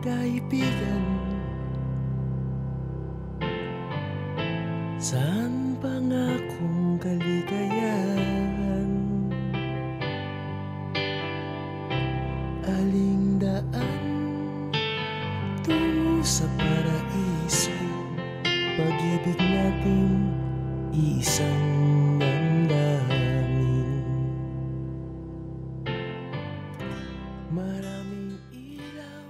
kaibigan. Saan pangakong kaligayahan? Aling daan tungo sa paraiso? Pag-ibig natin isang damdamin. Maraming ilaw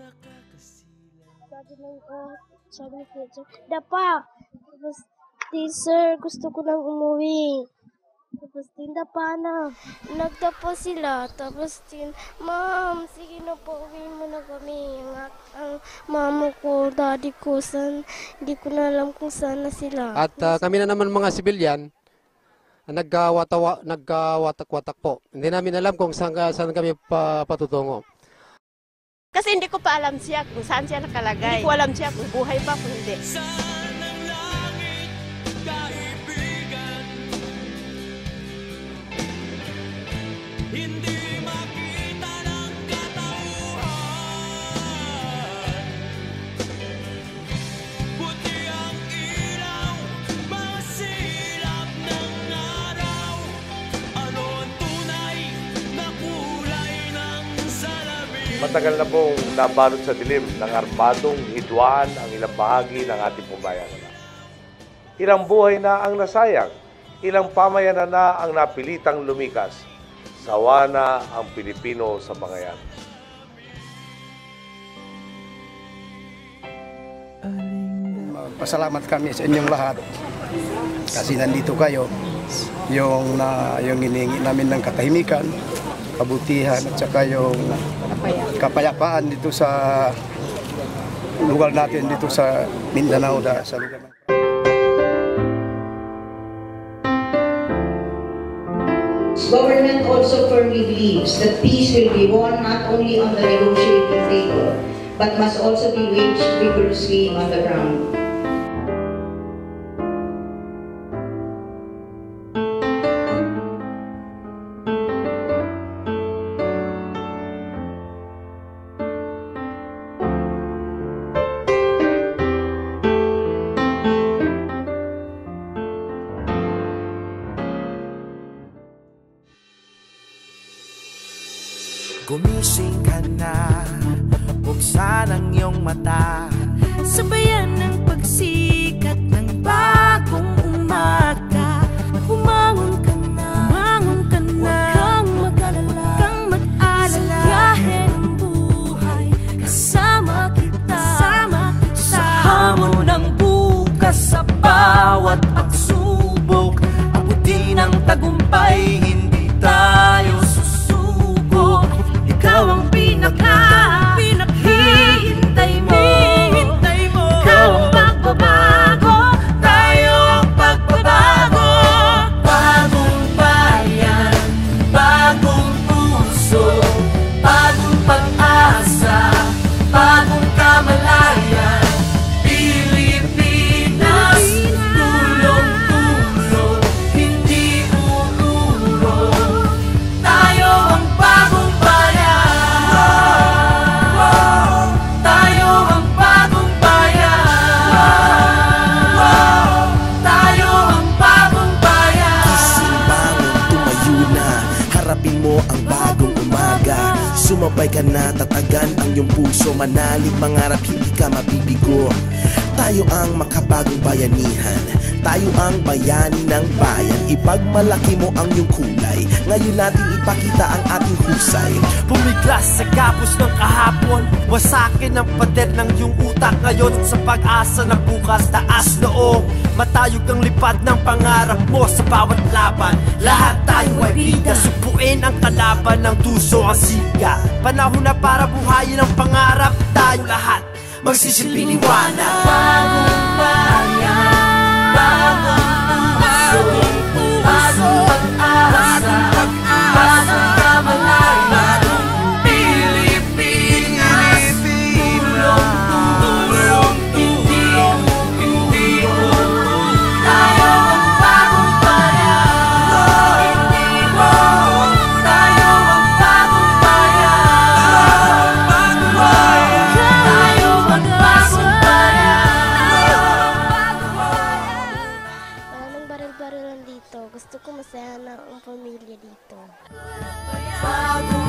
nakakasilaw. Sabi ni teacher, Dapa! Tapos, teacher, gusto ko nang umuwi. Tapos, dapa na. Nagdapa sila. Tapos, Ma'am, sige na po, uwi mo na kami. Ang mama ko, daddy ko, hindi ko na alam kung saan na sila. At kami na naman mga sibilyan, nagkawatak-watak po. Hindi namin alam kung saan kami patutungo. Kasi hindi ko pa alam siya kung saan siya nakalagay. Hindi ko alam siya kung buhay pa kung hindi. Hindi makita ng katauhan. Puti ang ilaw, masilap ng araw. Ano ang tunay na kulay ng salamin? Matagal na pong nabalot sa dilim ng armadong hidwaan ang ilang bahagi ng ating pambayanan. Ilang buhay na ang nasayang, ilang pamayanan na ang napilitang lumikas. Sawa na ang Pilipino sa bangayan. Pasalamat kami sa inyong lahat kasi nandito kayo. Yung hinihingi namin ng katahimikan, kabutihan at saka yung kapayapaan dito sa lugar natin dito sa Mindanao, sa lugar natin. Government also firmly believes that peace will be won not only on the negotiating table, but must also be waged vigorously on the ground. Gumising ka na, buksan ang iyong mata. Sabayan ng pagsikat ng bagong umaga. Humangon ka na, huwag kang mag-alala, huwag kang mag-alala. Sa biyahe ng buhay, kasama kita, sa hamon ng bukas, sa bawat pagsubok. Abutin ang tagumpay, hindi tayo susuko. Ikaw ang hihintay mo. Ikaw ang pagbabago, tayo ang pagbabago. Bagong bayan, bagong puso, bagong pag-asa, bagong kamalayan. Pilipinas, tulong-tulong, hindi uuro. Tayo ang bagong sumabay ka na, tatagan ang iyong puso. Manalig, mangarap, hindi ka mabibigo. Tayo ang makabagong bayanihan, tayo ang bayani ng bayan. Ipagmalaki mo ang iyong kulay, ngayon natin ipakita ang ating husay. Pumiglas sa kapos ng kahapon, wasakin ang pader ng iyong utak ngayon. Sa pag-asa ng bukas, taas loob, matayog ang lipad ng pangarap mo sa bawat laban. Lahat tayo ay bida, supuin ang kalaban ng tuso ang siga. Panahon na para buhayin ang pangarap, tayo lahat magsisilbing liwanag. Bagong bayan, bagong puso, bagong pag-asa, bagong kamalayan. Pilipinas, tulong-tulong, hindi uuro. Tayo ang bagong bayan, tayo ang bagong bayan. pamilya dito. Bago